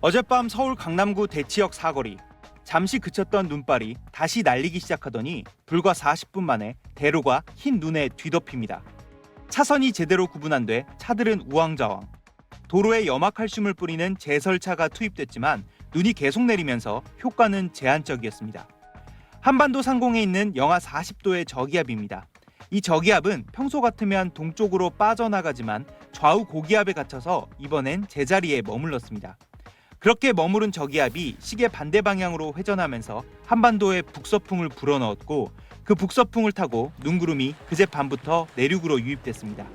어젯밤 서울 강남구 대치역 사거리. 잠시 그쳤던 눈발이 다시 날리기 시작하더니 불과 40분 만에 대로가 흰 눈에 뒤덮입니다. 차선이 제대로 구분 안 돼 차들은 우왕좌왕. 도로에 염화칼슘을 뿌리는 제설차가 투입됐지만 눈이 계속 내리면서 효과는 제한적이었습니다. 한반도 상공에 있는 영하 40도의 저기압입니다. 이 저기압은 평소 같으면 동쪽으로 빠져나가지만 좌우 고기압에 갇혀서 이번엔 제자리에 머물렀습니다. 그렇게 머무른 저기압이 시계 반대 방향으로 회전하면서 한반도에 북서풍을 불어넣었고 그 북서풍을 타고 눈구름이 그제 밤부터 내륙으로 유입됐습니다.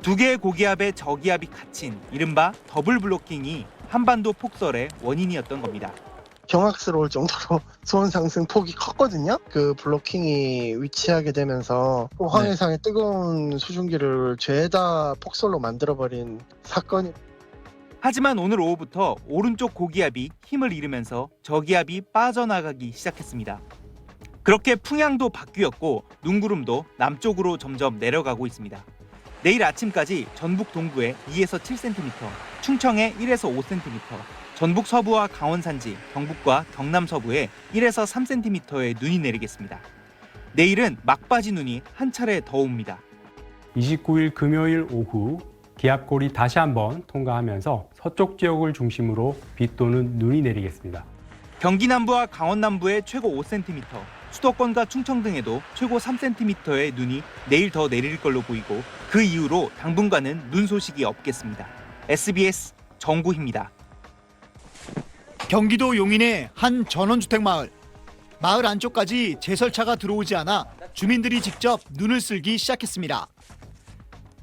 두 개의 고기압의 저기압이 갇힌 이른바 더블 블로킹이 한반도 폭설의 원인이었던 겁니다. 경악스러울 정도로 수온 상승 폭이 컸거든요. 그 블로킹이 위치하게 되면서 황해상의 뜨거운 수증기를 죄다 폭설로 만들어버린 사건이. 하지만 오늘 오후부터 오른쪽 고기압이 힘을 잃으면서 저기압이 빠져나가기 시작했습니다. 그렇게 풍향도 바뀌었고 눈구름도 남쪽으로 점점 내려가고 있습니다. 내일 아침까지 전북 동부에 2에서 7cm, 충청에 1에서 5cm, 전북 서부와 강원 산지, 경북과 경남 서부에 1에서 3cm의 눈이 내리겠습니다. 내일은 막바지 눈이 한 차례 더 옵니다. 29일 금요일 오후 기압골이 다시 한번 통과하면서 서쪽 지역을 중심으로 비 또는 눈이 내리겠습니다. 경기 남부와 강원 남부에 최고 5cm, 수도권과 충청 등에도 최고 3cm의 눈이 내일 더 내릴 걸로 보이고 그 이후로 당분간은 눈 소식이 없겠습니다. SBS 정구희입니다. 경기도 용인의 한 전원주택 마을. 마을 안쪽까지 제설차가 들어오지 않아 주민들이 직접 눈을 쓸기 시작했습니다.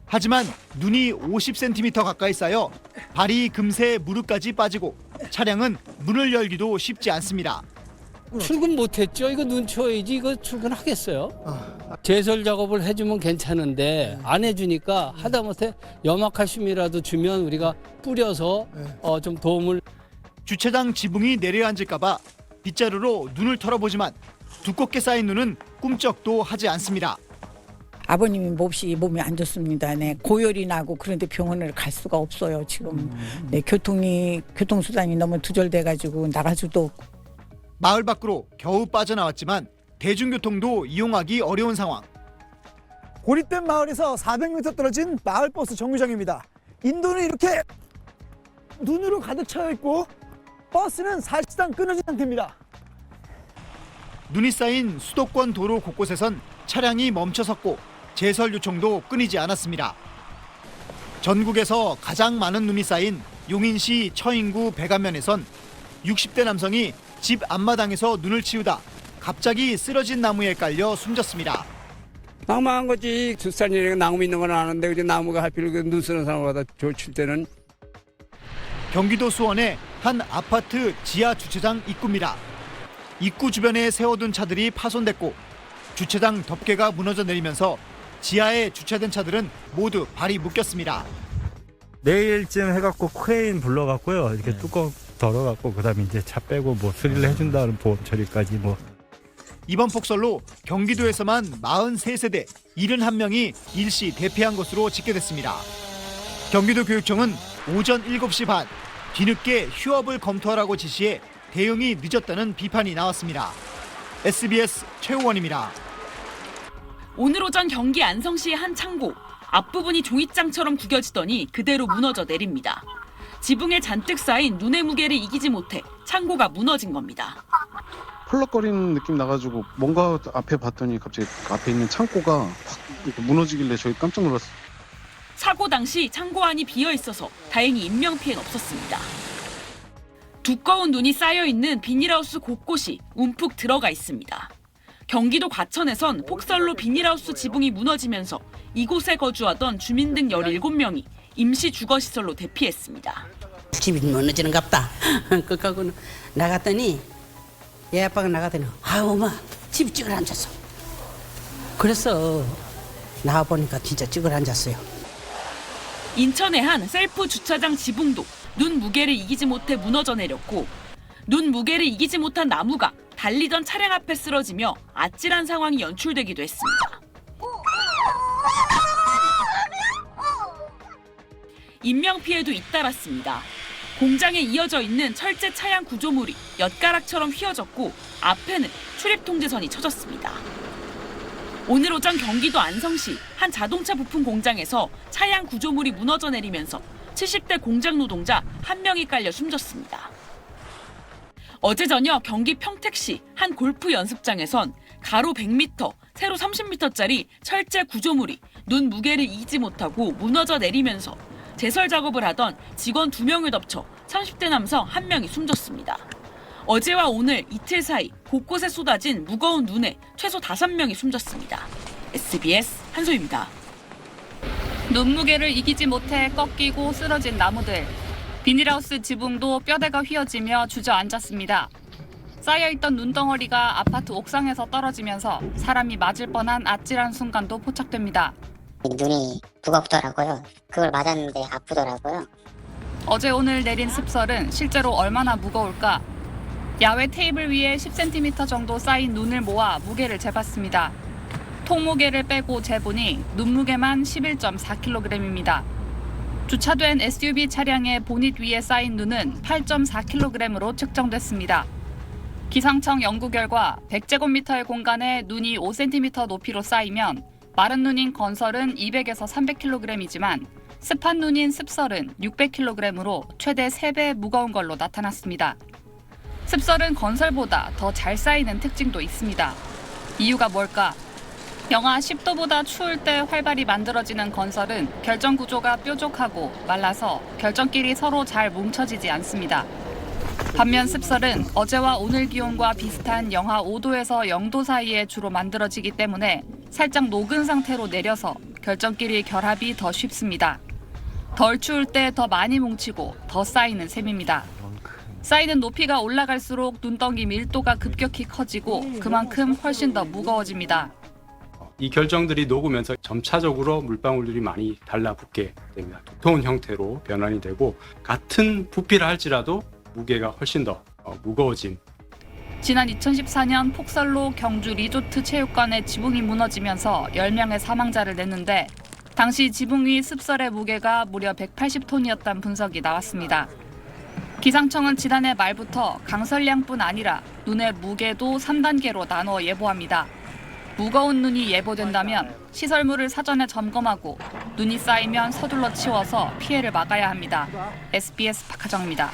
하지만 눈이 50cm 가까이 쌓여 발이 금세 무릎까지 빠지고 차량은 문을 열기도 쉽지 않습니다. 출근 못했죠. 이거 눈 치워야지 이거 출근하겠어요. 제설 작업을 해주면 괜찮은데 안 해주니까 하다못해 염화칼슘이라도 주면 우리가 뿌려서 좀 도움을. 주차장 지붕이 내려앉을까 봐 빗자루로 눈을 털어보지만 두껍게 쌓인 눈은 꿈쩍도 하지 않습니다. 아버님이 몹시 몸이 안 좋습니다. 네, 고열이 나고 그런데 병원을 갈 수가 없어요. 지금 네, 교통수단이 너무 두절돼가지고 나갈 수도 없고. 마을 밖으로 겨우 빠져나왔지만 대중교통도 이용하기 어려운 상황. 고립된 마을에서 400m 떨어진 마을버스 정류장입니다. 인도는 이렇게 눈으로 가득 차여 있고 버스는 사실상 끊어진 상태입니다. 눈이 쌓인 수도권 도로 곳곳에선 차량이 멈춰섰고 제설 요청도 끊이지 않았습니다. 전국에서 가장 많은 눈이 쌓인 용인시 처인구 백안면에선 60대 남성이 집 앞마당에서 눈을 치우다 갑자기 쓰러진 나무에 깔려 숨졌습니다. 막막한 거지. 두산이랑 나무 있는 건 아는데 그저 나무가 하필 눈 쓰는 사람보다 좋칠 때는. 경기도 수원의 한 아파트 지하 주차장 입구입니다. 입구 주변에 세워둔 차들이 파손됐고 주차장 덮개가 무너져 내리면서 지하에 주차된 차들은 모두 발이 묶였습니다. 내일쯤 해갖고 크레인 불러갖고요. 이렇게 뚜껑 덜어갖고 그다음에 이제 차 빼고 뭐 수리를 해준다는 보험 처리까지 뭐. 이번 폭설로 경기도에서만 43세대 71명이 일시 대피한 것으로 집계됐습니다. 경기도 교육청은 오전 7시 반 뒤늦게 휴업을 검토하라고 지시해 대응이 늦었다는 비판이 나왔습니다. SBS 최우원입니다. 오늘 오전 경기 안성시의 한 창고. 앞부분이 종잇장처럼 구겨지더니 그대로 무너져 내립니다. 지붕에 잔뜩 쌓인 눈의 무게를 이기지 못해 창고가 무너진 겁니다. 펄럭거리는 느낌 나가지고 뭔가 앞에 봤더니 갑자기 앞에 있는 창고가 확 무너지길래 저희 깜짝 놀랐어요. 사고 당시 창고 안이 비어 있어서 다행히 인명피해는 없었습니다. 두꺼운 눈이 쌓여 있는 비닐하우스 곳곳이 움푹 들어가 있습니다. 경기도 과천에선 폭설로 비닐하우스 지붕이 무너지면서 이곳에 거주하던 주민 등 17명이 임시 주거시설로 대피했습니다. 집이 무너지는 갑다. 그까고는 나갔더니 얘 아빠가 나갔더니 아유 엄마 집이 찌그러앉았어. 그래서 나와보니까 진짜 찌그러앉았어요. 인천의 한 셀프 주차장 지붕도 눈 무게를 이기지 못해 무너져 내렸고 눈 무게를 이기지 못한 나무가 달리던 차량 앞에 쓰러지며 아찔한 상황이 연출되기도 했습니다. 인명피해도 잇따랐습니다. 공장에 이어져 있는 철제 차양 구조물이 엿가락처럼 휘어졌고 앞에는 출입 통제선이 쳐졌습니다. 오늘 오전 경기도 안성시 한 자동차 부품 공장에서 차양 구조물이 무너져 내리면서 70대 공장 노동자 1명이 깔려 숨졌습니다. 어제 저녁 경기 평택시 한 골프 연습장에선 가로 100m, 세로 30m짜리 철제 구조물이 눈 무게를 이기지 못하고 무너져 내리면서 제설 작업을 하던 직원 2명을 덮쳐 30대 남성 1명이 숨졌습니다. 어제와 오늘 이틀 사이 곳곳에 쏟아진 무거운 눈에 최소 5명이 숨졌습니다. SBS 한소희입니다. 눈무게를 이기지 못해 꺾이고 쓰러진 나무들. 비닐하우스 지붕도 뼈대가 휘어지며 주저앉았습니다. 쌓여있던 눈덩어리가 아파트 옥상에서 떨어지면서 사람이 맞을 뻔한 아찔한 순간도 포착됩니다. 눈이 무겁더라고요. 그걸 맞았는데 아프더라고요. 어제 오늘 내린 습설은 실제로 얼마나 무거울까? 야외 테이블 위에 10cm 정도 쌓인 눈을 모아 무게를 재봤습니다. 통무게를 빼고 재보니 눈무게만 11.4kg입니다. 주차된 SUV 차량의 보닛 위에 쌓인 눈은 8.4kg으로 측정됐습니다. 기상청 연구 결과 100제곱미터의 공간에 눈이 5cm 높이로 쌓이면 마른 눈인 건설은 200에서 300kg이지만 습한 눈인 습설은 600kg으로 최대 3배 무거운 걸로 나타났습니다. 습설은 건설보다 더 잘 쌓이는 특징도 있습니다. 이유가 뭘까? 영하 10도보다 추울 때 활발히 만들어지는 건설은 결정 구조가 뾰족하고 말라서 결정끼리 서로 잘 뭉쳐지지 않습니다. 반면 습설은 어제와 오늘 기온과 비슷한 영하 5도에서 0도 사이에 주로 만들어지기 때문에 살짝 녹은 상태로 내려서 결정끼리 결합이 더 쉽습니다. 덜 추울 때 더 많이 뭉치고 더 쌓이는 셈입니다. 쌓이는 높이가 올라갈수록 눈덩이 밀도가 급격히 커지고 그만큼 훨씬 더 무거워집니다. 이 결정들이 녹으면서 점차적으로 물방울들이 많이 달라붙게 됩니다. 두터운 형태로 변환이 되고 같은 부피를 할지라도 무게가 훨씬 더 무거워짐. 지난 2014년 폭설로 경주 리조트 체육관의 지붕이 무너지면서 10명의 사망자를 냈는데 당시 지붕 위 습설의 무게가 무려 180톤이었다는 분석이 나왔습니다. 기상청은 지난해 말부터 강설량뿐 아니라 눈의 무게도 3단계로 나누어 예보합니다. 무거운 눈이 예보된다면 시설물을 사전에 점검하고 눈이 쌓이면 서둘러 치워서 피해를 막아야 합니다. SBS 박하정입니다.